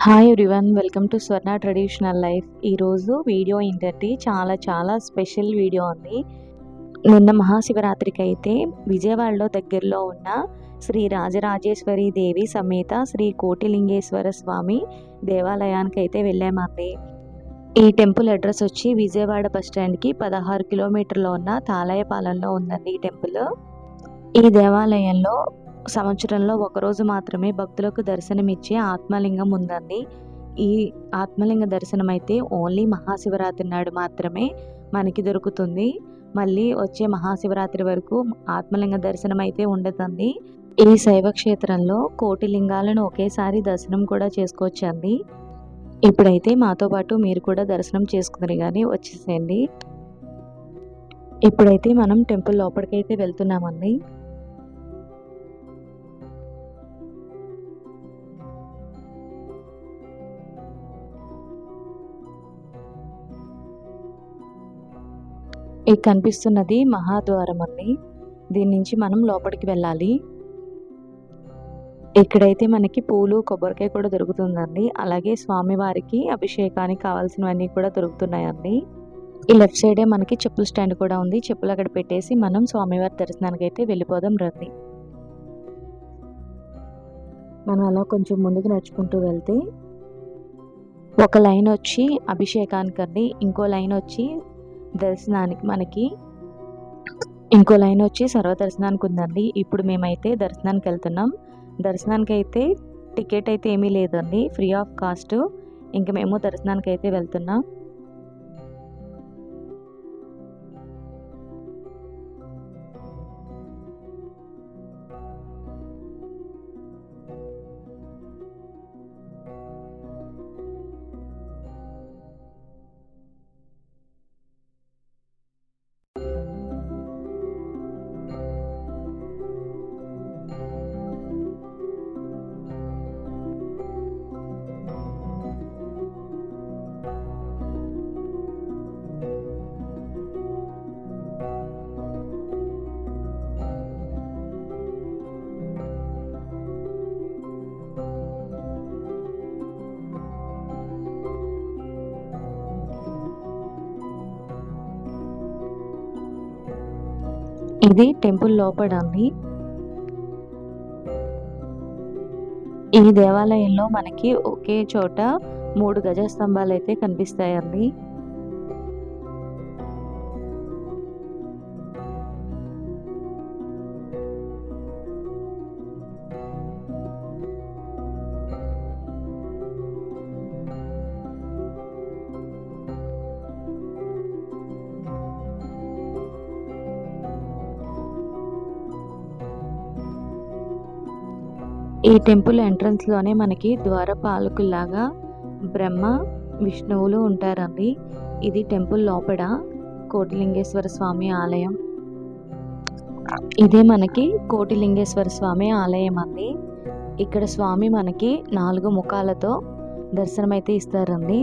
Hi everyone, welcome to Swarna traditional life. ఈరోజు video ఏంటంటే చాలా స్పెషల్ వీడియో ఉంది. నిన్న మహాశివరాత్రికి అయితే విజయవాడలో దగ్గరలో ఉన్న శ్రీ రాజరాజేశ్వరి దేవి సమేత శ్రీ కోటిలింగేశ్వర స్వామి దేవాలయానికి అయితే వెళ్ళామండి. ఈ టెంపుల్ అడ్రస్ వచ్చి విజయవాడ బస్ స్టాండ్కి 16 కిలోమీటర్లో ఉన్న తాళయపాలెంలో ఉందండి ఈ టెంపుల్. ఈ దేవాలయంలో సంవత్సరంలో ఒకరోజు మాత్రమే భక్తులకు దర్శనమిచ్చే ఆత్మలింగం ఉందండి. ఈ ఆత్మలింగ దర్శనం అయితే ఓన్లీ మహాశివరాత్రి నాడు మాత్రమే మనకి దొరుకుతుంది. మళ్ళీ వచ్చే మహాశివరాత్రి వరకు ఆత్మలింగ దర్శనం అయితే ఉండదండి. ఈ శైవ క్షేత్రంలో కోటి లింగాలను ఒకేసారి దర్శనం కూడా చేసుకోవచ్చండి. ఇప్పుడైతే మాతో పాటు మీరు కూడా దర్శనం చేసుకుని కానీ వచ్చేసేయండి. ఇప్పుడైతే మనం టెంపుల్ లోపలికైతే వెళ్తున్నామండి. ఈ కనిపిస్తున్నది మహాద్వారం అండి. దీని నుంచి మనం లోపలికి వెళ్ళాలి. ఇక్కడైతే మనకి పూలు కొబ్బరికాయ కూడా దొరుకుతుందండి. అలాగే స్వామివారికి అభిషేకానికి కావాల్సినవన్నీ కూడా దొరుకుతున్నాయండి. ఈ లెఫ్ట్ సైడే మనకి చెప్పుల స్టాండ్ కూడా ఉంది. చెప్పులు అక్కడ పెట్టేసి మనం స్వామివారి దర్శనానికి అయితే వెళ్ళిపోదాం రండి. మనం అలా కొంచెం ముందుకు నడుచుకుంటూ వెళ్తే ఒక లైన్ వచ్చి అభిషేకానికి అండి, ఇంకో లైన్ వచ్చి దర్శనానికి, మనకి ఇంకో లైన్ వచ్చి సర్వదర్శనానికి ఉందండి. ఇప్పుడు మేమైతే దర్శనానికి వెళ్తున్నాం. దర్శనానికి అయితే టికెట్ అయితే ఏమీ లేదండి, ఫ్రీ ఆఫ్ కాస్ట్. ఇంక మేము దర్శనానికి అయితే వెళ్తున్నాం. ఇది టెంపుల్ లోపల అండి. ఈ దేవాలయంలో మనకి ఒకే చోట 3 గజస్తంభాలు అయితే కనిపిస్తాయండి. ఈ టెంపుల్ ఎంట్రన్స్ లోనే మనకి ద్వారపాలకుల్లాగా బ్రహ్మ విష్ణువులు ఉంటారండి. ఇది టెంపుల్ లోపల కోటిలింగేశ్వర స్వామి ఆలయం. ఇదే మనకి కోటిలింగేశ్వర స్వామి ఆలయం అండి. ఇక్కడ స్వామి మనకి 4 ముఖాలతో దర్శనమైతే ఇస్తారండి.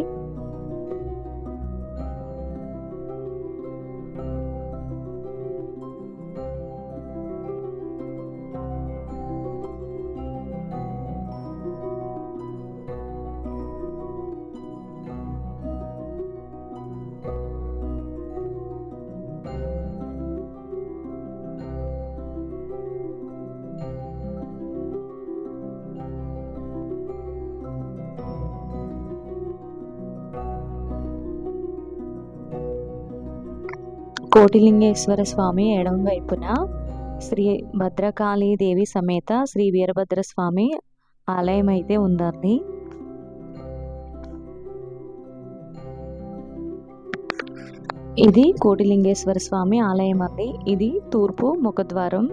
కోటిలింగేశ్వర స్వామి ఎడమ వైపున శ్రీ భద్రకాళీ దేవి సమేత శ్రీ వీరభద్ర స్వామి ఆలయం అయితే ఉందండి. ఇది కోటిలింగేశ్వర స్వామి ఆలయం అండి. ఇది తూర్పు ముఖద్వారం.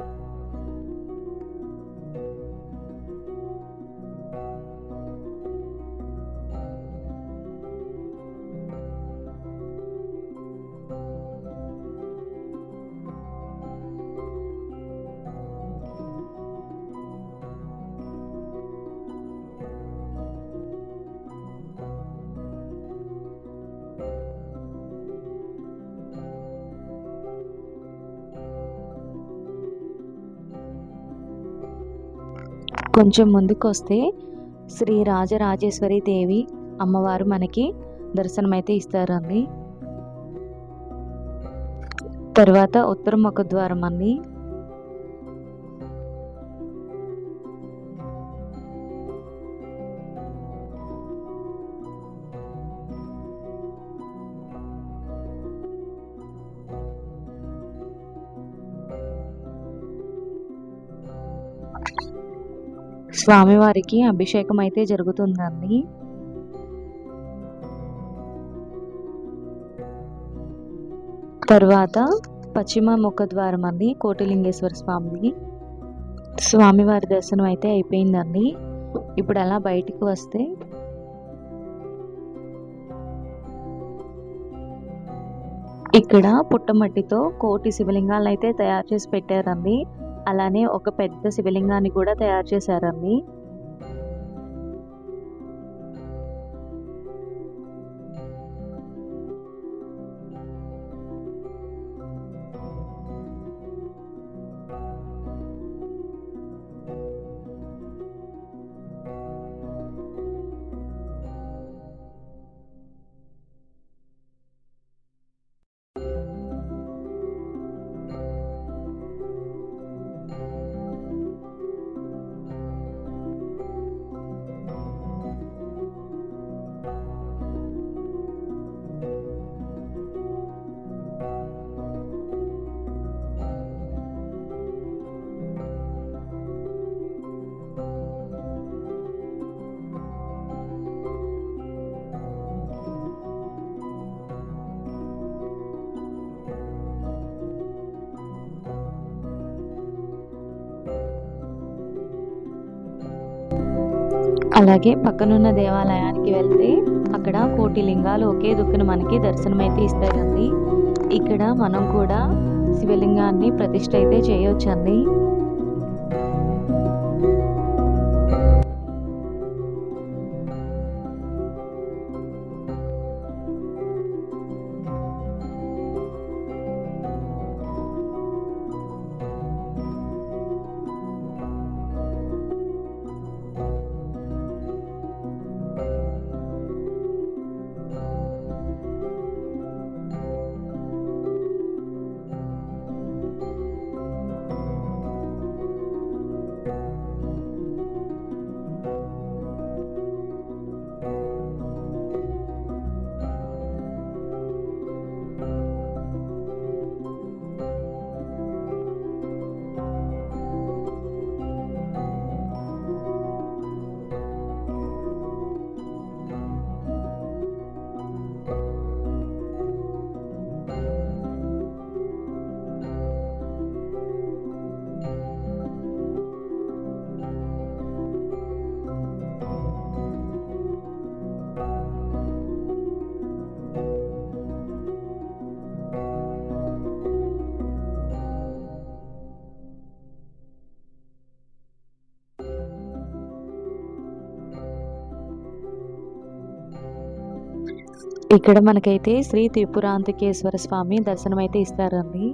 కొంచెం ముందుకు వస్తే శ్రీ రాజరాజేశ్వరి దేవి అమ్మవారు మనకి దర్శనమైతే ఇస్తారండి. తర్వాత ఉత్తర ముఖద్వారం అండి. స్వామివారికి అభిషేకం అయితే జరుగుతుందండి. తర్వాత పశ్చిమ ముఖద్వారం అండి, కోటిలింగేశ్వర స్వామిది. స్వామివారి దర్శనం అయితే అయిపోయిందండి. ఇప్పుడు అలా బయటికి వస్తే ఇక్కడ పుట్టమట్టితో కోటి శివలింగాలను అయితే తయారు చేసి పెట్టారండి. అలానే ఒక పెద్ద శివలింగాన్ని కూడా తయారు చేశారండి. అలాగే పక్కనున్న దేవాలయానికి వెళ్తే అక్కడ కోటి లింగాలు ఒకే దుక్కున మనకి దర్శనం అయితే ఇస్తారండి. ఇక్కడ మనం కూడా శివలింగాన్ని ప్రతిష్ఠ అయితే చేయొచ్చండి. ఇక్కడ మనకైతే శ్రీ త్రిపురాంతకేశ్వర స్వామి దర్శనం అయితే ఇస్తారండి.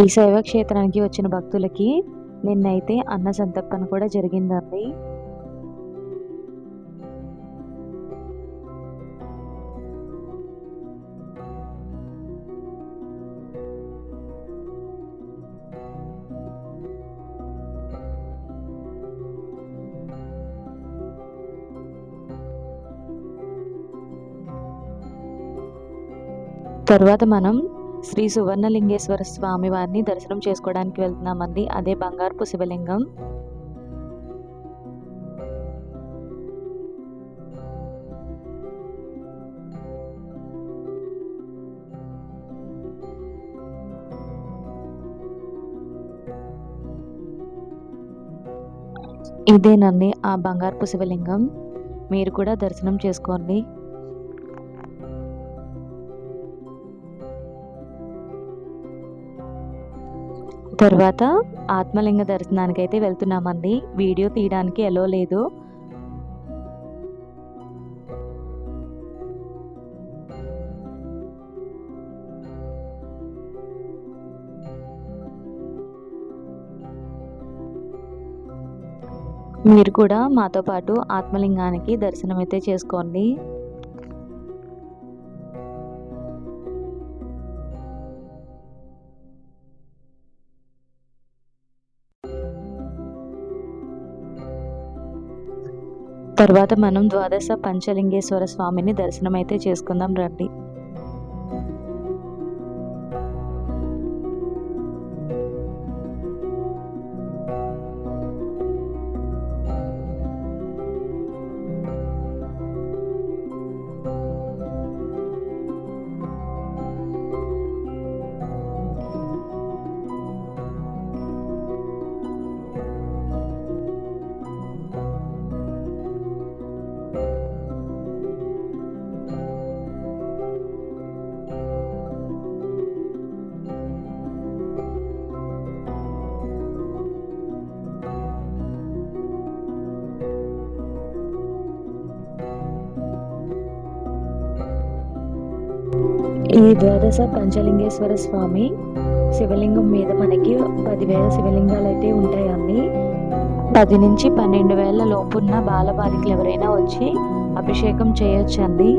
ఈ శైవ క్షేత్రానికి వచ్చిన భక్తులకి నిన్నైతే అన్న సంతర్పణ కూడా జరిగిందండి. తర్వాత మనం శ్రీ సువర్ణలింగేశ్వర స్వామి వారిని దర్శనం చేసుకోవడానికి వెళ్తున్నామండి. అదే బంగారపు శివలింగం. ఇదేనండి ఆ బంగారపు శివలింగం. మీరు కూడా దర్శనం చేసుకోండి. తర్వాత ఆత్మలింగ దర్శనానికి అయితే వెళ్తున్నామండి. వీడియో తీయడానికి ఎలో లేదు. మీరు కూడా మాతో పాటు ఆత్మలింగానికి దర్శనం అయితే చేసుకోండి. తర్వాత మనం ద్వాదశ పంచలింగేశ్వర స్వామిని దర్శనం అయితే చేసుకుందాం రండి. ఈ ద్వాదశ పంచలింగేశ్వర స్వామి శివలింగం మీద మనకి 10,000 శివలింగాలు అయితే ఉంటాయండి. 10 నుంచి 12,000 లోపున్న బాలబాలికలు ఎవరైనా వచ్చి అభిషేకం చేయొచ్చండి.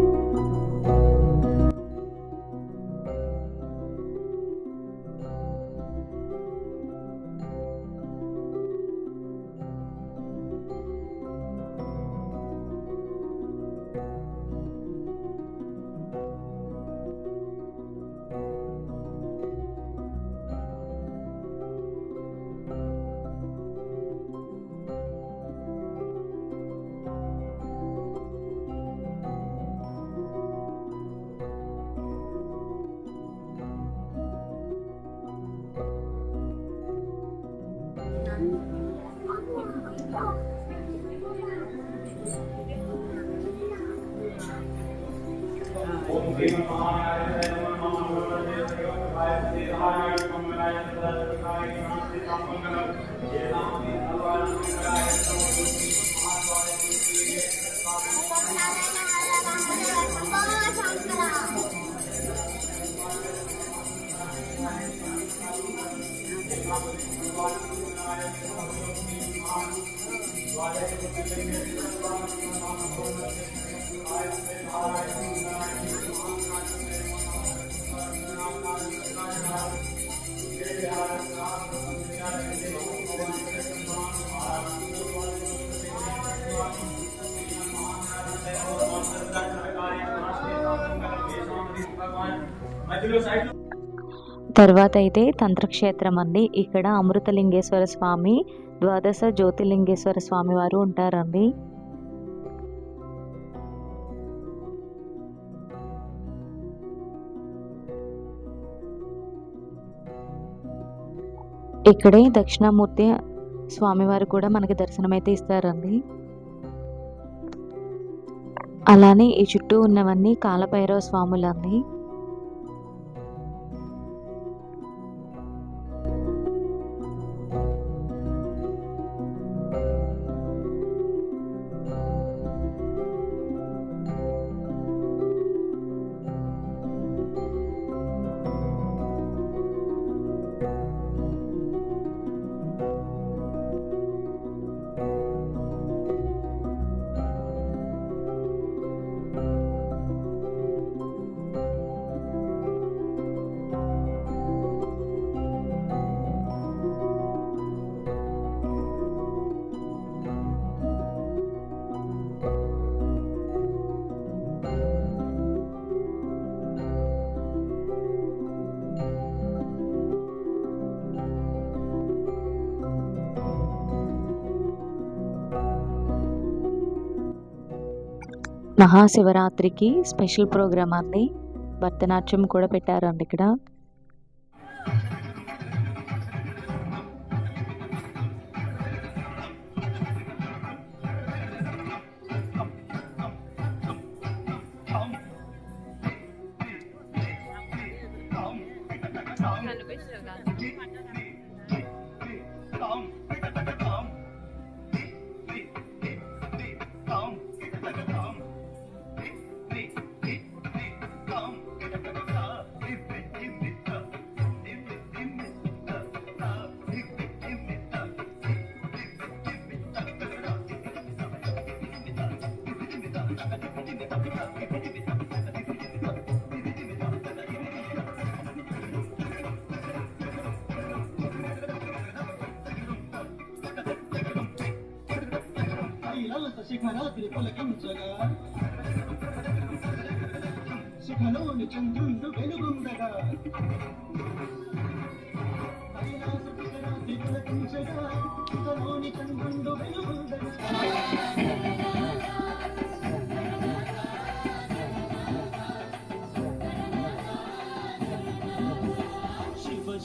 తర్వాత అయితే తంత్రక్షేత్రం అండి. ఇక్కడ అమృతలింగేశ్వర స్వామి, ద్వాదశ జ్యోతిర్లింగేశ్వర స్వామి వారు ఉంటారండి. ఇక్కడే దక్షిణామూర్తి స్వామివారు కూడా మనకి దర్శనం అయితే ఇస్తారండి. అలానే ఈ చుట్టూ ఉన్నవన్నీ కాలభైరవ స్వాములండి. మహాశివరాత్రికి స్పెషల్ ప్రోగ్రామ్ అండి. భరతనాట్యం కూడా పెట్టారండి ఇక్కడ. శిఖరాత్రి పులకించగా శిఖలోని చంద్రుండు వెలుగుండగా కైలాస శిఖరాత్రి పులకించగా శిఖలోని చంద్రుండు వెలుగుండగా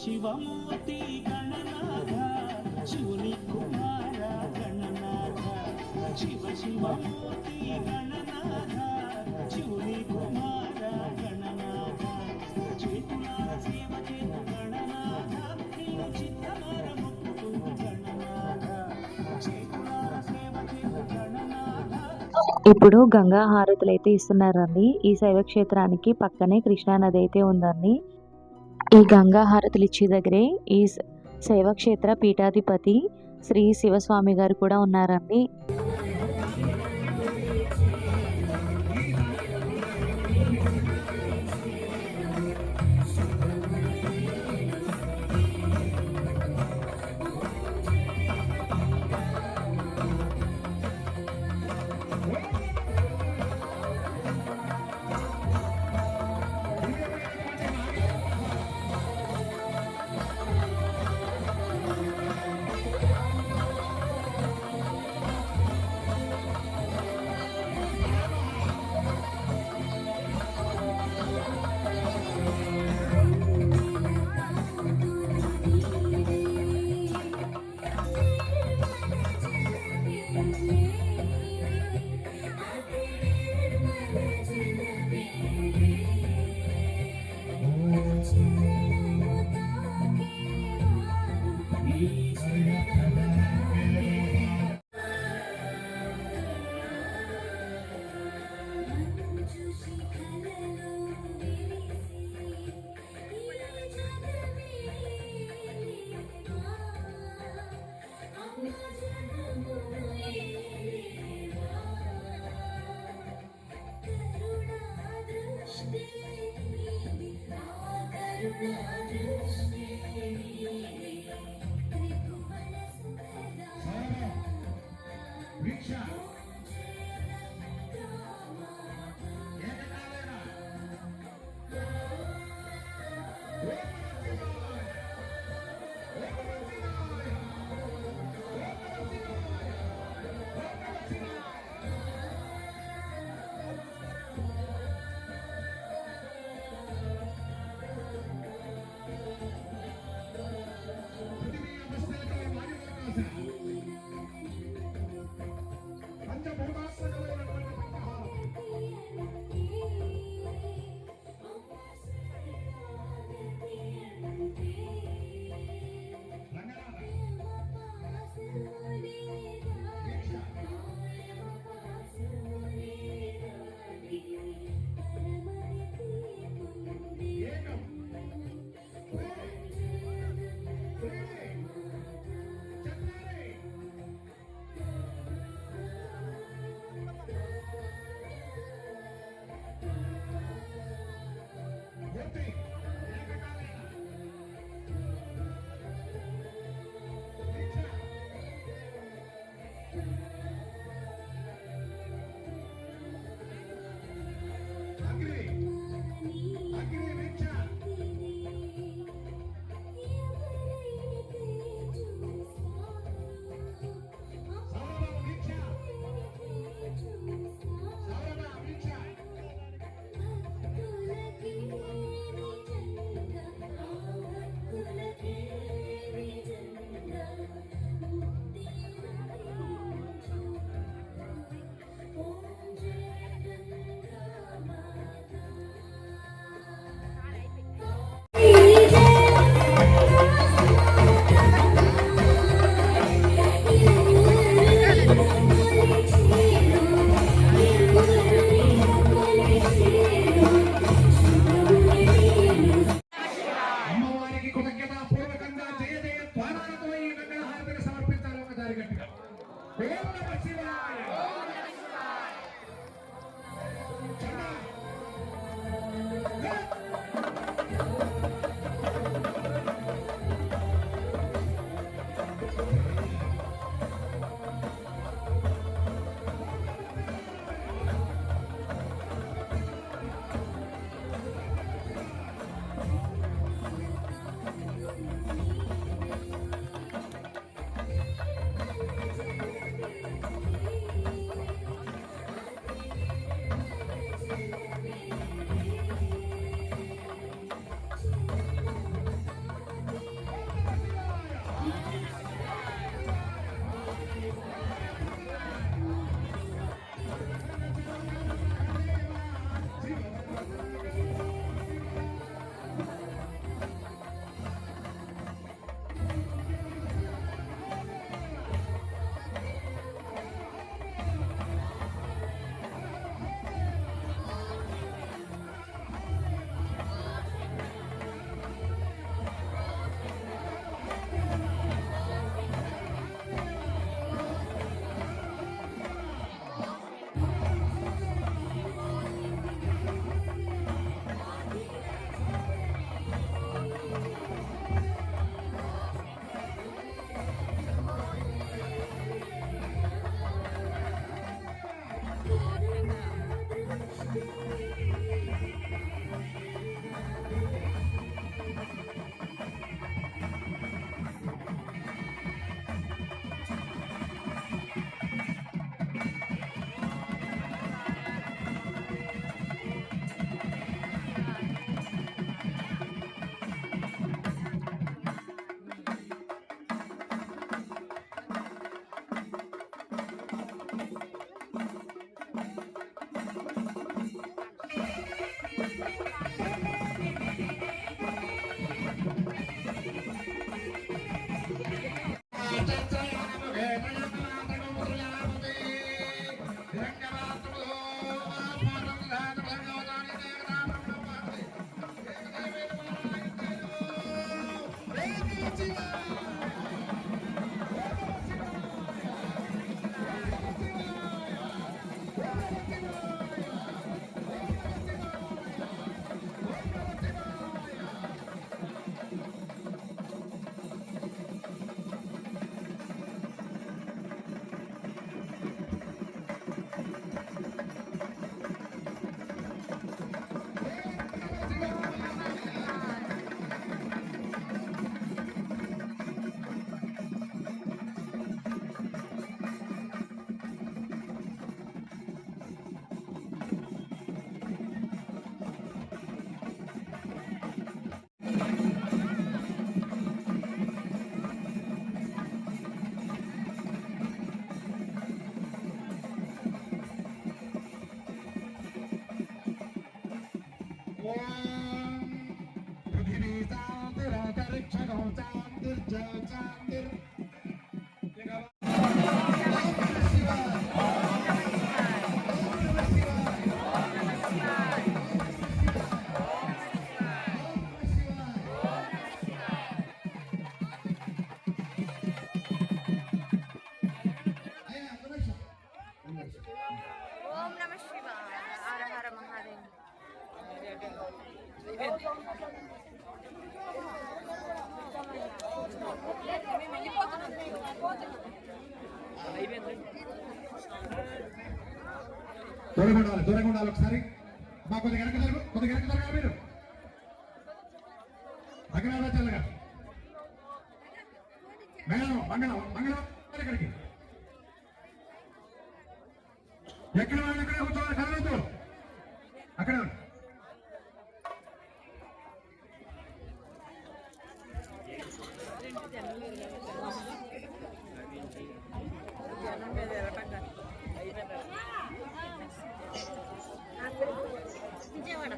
శివమూర్తి గణనాథ శివుని కుమార గణనాథ శివమూర్తి గణనాథ శివుని కుమార గణనాథ చేతులార సేవ చేతు గణనాథ నీవు చిత్తమార ముక్కు గణనాథ చేతులార సేవ చేతు గణనాథ. ఇప్పుడు గంగా హారతులు అయితే ఇస్తున్నారండి. ఈ శైవ క్షేత్రానికి పక్కనే కృష్ణానది అయితే ఉందండి. ఈ గంగా హారతులు ఇచ్చే దగ్గరే ఈ శైవక్షేత్ర పీఠాధిపతి శ్రీ శివస్వామి గారు కూడా ఉన్నారండి. ఓం నమః శివాయ. హర హర మహాదేవ. దూరంగా ఉండాలి ఒకసారి. మా కొద్దిగా వెనక జరుగు, కొద్దిగా వెనక జరగాలి మీరు. అగ్రవాచాలుగా మేడం మంగళం ఇక్కడికి ఎక్కడ వాళ్ళు ఎక్కడ కూర్చోవాలి, కదలొద్దు అక్కడ. విజయవాడ.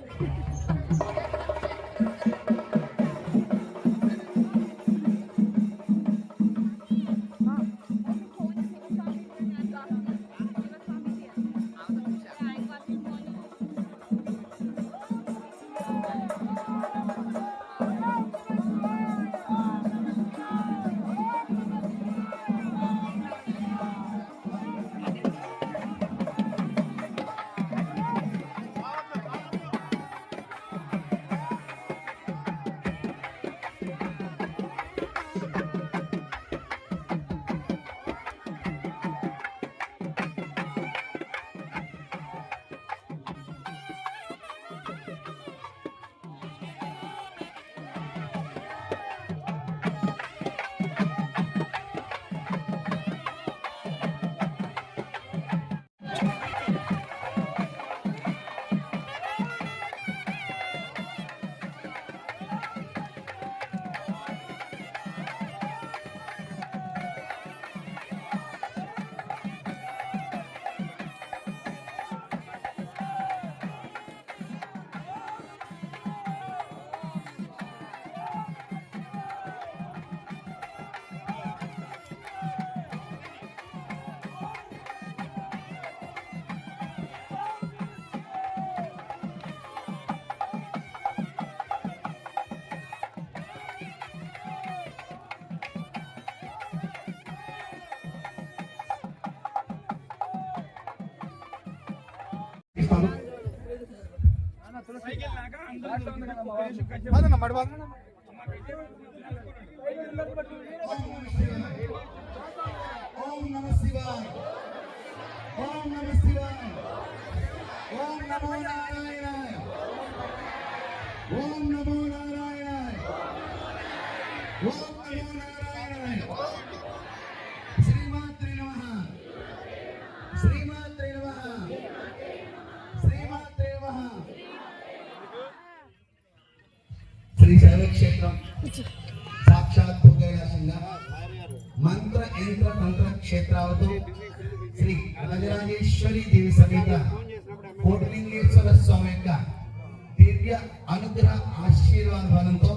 ఓం నమః శివాయ. ఓం నమః శివాయ. ఓం నమో నారాయణాయ. ఓం నమో నారాయణాయ. ఓం నమో నారాయణాయ. శ్రీమాత్రే నమః. శ్రీమాత్రే నమః. శ్రీమాత్రే నమః. శ్రీ శైవ క్షేత్రం సాక్షాత్ భోగైలాసంగా మంత్ర యంత్ర తంత్ర క్షేత్రాలతో శ్రీ రాజరాజేశ్వరి దేవి సమేత కోటిలింగేశ్వర స్వామి యొక్క దివ్య అనుగ్రహ ఆశీర్వాదంతో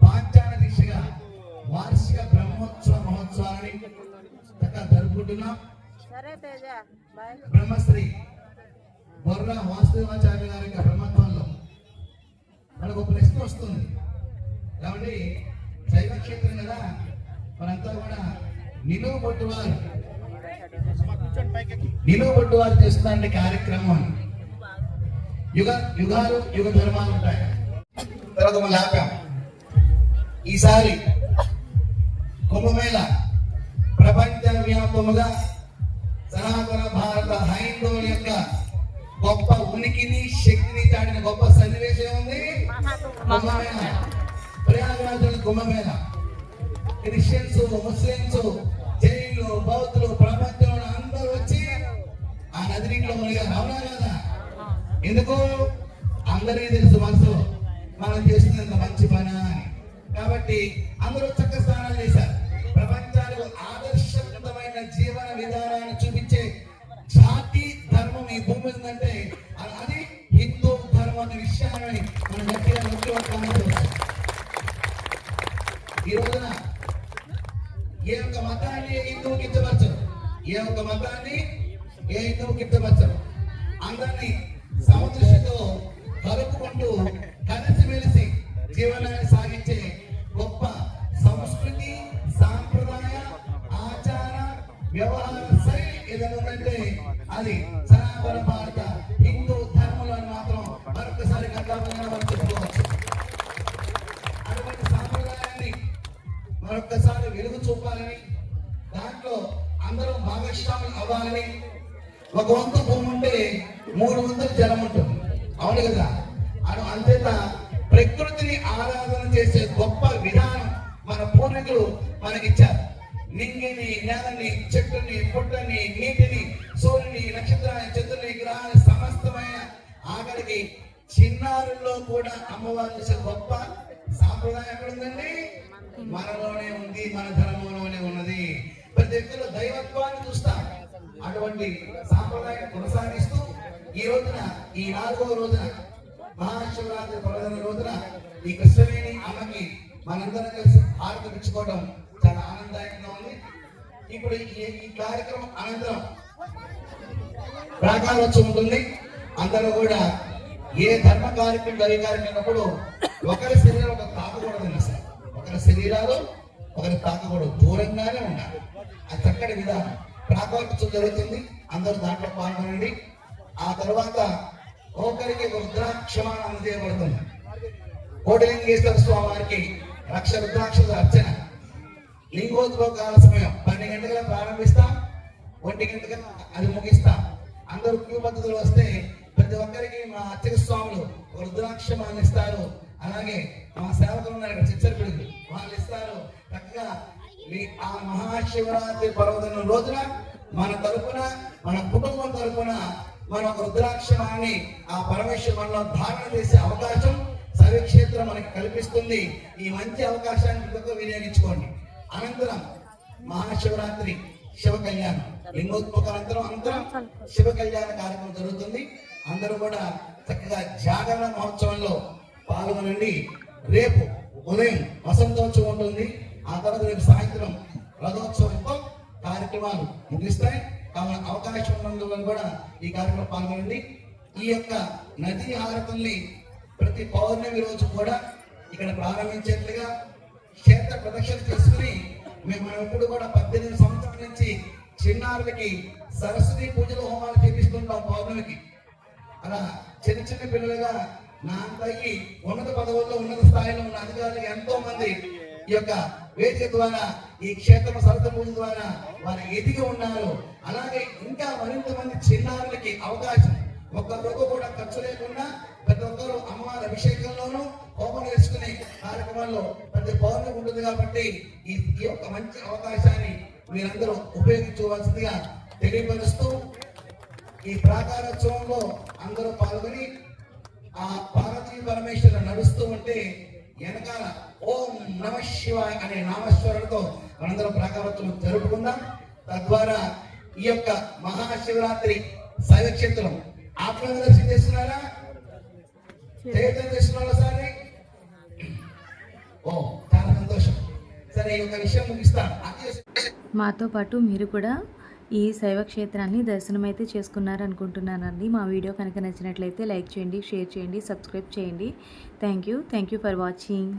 పాంచాల దిశగా వార్షిక బ్రహ్మోత్సవ మహోత్సవాన్ని చక్కగా జరుపుకుంటున్నాం. బ్రహ్మశ్రీ బొర్రా వాస్తవాచార్య గారి యొక్క బ్రహ్మత్వంలో మనకు ప్రశ్న వస్తుంది. కాబట్టి క్షేత్రం కదా, మనంతా కూడా నిలువు పట్టువారు చేస్తున్న కార్యక్రమం. యుగాలు యుగ ధర్మాలు ఉంటాయి. తర్వాత మళ్ళీ ఆపాం. ఈసారి కుంభమేళ ప్రపంచ వ్యాప్తముగా సనాతన భారత హైందవుల యొక్క గొప్ప ఉనికిని శక్తిని చాటిన గొప్ప సన్నివేశం ఉంది కుంభమేళ. ప్రయాగరాజుల కుంభమేళ. క్రిస్టియన్స్, ముస్లింస్, జైన్లు, బౌద్ధులు, ప్రపంచంలో అందరూ వచ్చి ఆ నది నీటిలో మునిగారు. అవునా కదా? ఎందుకు? అందరికీ తెలుసు మనసులో మనం చేస్తున్నంత మంచి పని అని. కాబట్టి అందరూ చక్క స్నానాలు చేశారు. ప్రపంచానికి ఆదర్శవంతమైన జీవన విధానాన్ని చూపించే జాతి ధర్మం ఈ భూమి ఉందంటే అది హిందూ ధర్మం అనే విషయాన్ని మనం గట్టిగా ముఖ్యమంత్రి. ఈ రోజున ఏ ఒక్క మతాన్ని ఏ హిందువుకి ఇచ్చవచ్చరు, ఏ ఒక్క మతాన్ని ఏ హిందువుకి ఇచ్చవచ్చరు. అందరినీ సమదృష్టితో కలుపుకుంటూ కలిసిమెలిసి జీవనాన్ని సాగించే గొప్ప సంస్కృతి, సాంప్రదాయ, ఆచార, వ్యవహార శైలి ఏదైనా ఉందంటే అది సనాతన భారత హిందూ ధర్మంలో మాత్రం మరొకసారి గర్వంగా మనం చెప్పుకోవచ్చు. అటువంటి సాంప్రదాయాన్ని మరొకసారి వెలుగు చూపాలని, దాంట్లో అందరూ భాగస్వాములు అవ్వాలని. ఒక వంతు భూమి ఉంటే 3 వంతులు జనం ఉంటుంది. అవును కదా? అంతేత ప్రకృతిని ఆరాధన చేసే గొప్ప విధానం మన పూర్వీకులు మనకిచ్చారు. నింగిని, నేలని, చెట్టుని, పుట్టని, నీటిని, సూర్యుని, నక్షత్రాన్ని, చంద్రుని, గ్రహాన్ని సమస్తమైన ఆఖరికి చిన్నారుల్లో కూడా అమ్మవారు చేసే గొప్ప సాంప్రదాయం ఎక్కడ ఉందండి? మనలోనే ఉంది, మన ధర్మంలోనే ఉన్నది. ప్రతి వ్యక్తిలో దైవత్వాన్ని చూస్తాం. అటువంటి సాంప్రదాయాన్ని కొనసాగిస్తూ ఈ రోజున, ఈ 4వ రోజున, మహాశివరాత్రి పర్వదిన రోజున ఈ కృష్ణవేణి అమ్మకి మనందరం కలిసి హారతి ఇచ్చుకోవడం చాలా ఆనందదాయకంగా ఉంది. ఇప్పుడు ఈ కార్యక్రమం అనంతరం ప్రాకారోత్సవం ఉంటుంది. అందరూ కూడా ఏ ధర్మ కార్యక్రమం జరిగినప్పుడు ఒకరి శరీరం ఒకరు తాకకూడదు సార్. ఒకరి శరీరాలు ఒకరి తాకకూడదు, దూరంగానే ఉండాలి. అది చక్కటి విధానం. ప్రాకారోత్సవం జరుగుతుంది, అందరూ దాంట్లో పాల్గొనండి. ఆ తర్వాత ఒకరికి రుద్రాక్షమానం అందజేయబడుతుంది. కోటిలింగేశ్వర స్వామి వారికి 1,00,000 రుద్రాక్షల అర్చన. లింగోద్భవ కాల సమయం 12 గంటల ప్రారంభిస్తాం, 1 గంటగా అది ముగిస్తాం. అందరూ క్యూ పద్ధతులు వస్తే ప్రతి ఒక్కరికి మా అర్చక స్వాములు రుద్రాక్షమాన్ని ఇస్తారు. అలాగే మా సేవకులు ఉన్నారు ఇక్కడ, చిచ్చరపిడుగు, వాళ్ళు ఇస్తారు. చక్కగా ఆ మహాశివరాత్రి పర్వదిన రోజున మన తరపున, మన కుటుంబం తరపున మన రుద్రాక్షమాన్ని ఆ పరమేశ్వరంలో ధారణ చేసే అవకాశం శైవక్షేత్రం మనకి కల్పిస్తుంది. ఈ మంచి అవకాశాన్ని వినియోగించుకోండి. అనంతరం మహాశివరాత్రి శివ కళ్యాణం, లింగోద్భవ అనంతరం శివ కళ్యాణ కార్యక్రమం జరుగుతుంది. అందరూ కూడా చక్కగా జాగరణ మహోత్సవంలో పాల్గొనండి. రేపు ఉదయం వసంతోత్సవం ఉంటుంది. ఆ తర్వాత రేపు సాయంత్రం రథోత్సవంతో కార్యక్రమాలు ముగిస్తాయి. కావున అవకాశం ఉన్నందువల్ల కూడా ఈ కార్యక్రమం పాల్గొనండి. ఈ యొక్క నదీ హారతుల్ని ప్రతి పౌర్ణమి రోజు కూడా ఇక్కడ ప్రారంభించేట్లుగా క్షేత్ర ప్రదక్షిణ చేసుకుని మనం ఎప్పుడు కూడా 18 సంవత్సరాల నుంచి చిన్నారులకి సరస్వతి పూజలు హోమాలు చేపిస్తుంటాం పౌర్ణమికి. అలా చిన్న చిన్న పిల్లలుగా నా అంతకి ఉన్నత పదవుల్లో, ఉన్నత స్థాయిలో ఉన్న అధికారులు ఎంతో మంది ఈ యొక్క వేదిక ద్వారా, ఈ క్షేత్ర సరస్వతి పూజ ద్వారా వారు ఎదిగి ఉన్నారు. అలాగే ఇంకా మరింత మంది చిన్నారులకి అవకాశం, ఒక్కరికొక కూడా ఖర్చు లేకుండా ప్రతి ఒక్కరు అమ్మవారి అభిషేకంలోనూ హోమం చేసుకునే కార్యక్రమాల్లో ప్రతి పౌర్ణమి ఉంటుంది. కాబట్టి ఈ యొక్క మంచి అవకాశాన్ని మీరందరూ ఉపయోగించుకోవాల్సిందిగా తెలియపరుస్తూ, ఈ ప్రాకారోత్సవంలో అందరూ పాల్గొని ఆ పార్వతీ పరమేశ్వరు నడుస్తూ ఉంటే వెనకాల ఓం నమ శివాయ అనే నామస్వరంతో మనందరం ప్రాకారోత్సవం జరుపుకుందాం. తద్వారా ఈ యొక్క మహాశివరాత్రి శైవక్షేత్రం ఆత్మీయ దర్శనం చేస్తున్నారా? చైతన్యం చేస్తున్నారా? సరే, ఓ చాలా సంతోషం. సరే, ఈ యొక్క విషయం ముగిస్తాను. మాతో పాటు మీరు కూడా ఈ శైవ క్షేత్రాన్ని దర్శనమైతే చేసుకున్నారనుకుంటున్నానండి. మా వీడియో కనుక నచ్చినట్లయితే లైక్ చేయండి, షేర్ చేయండి, సబ్స్క్రైబ్ చేయండి. Thank you for watching.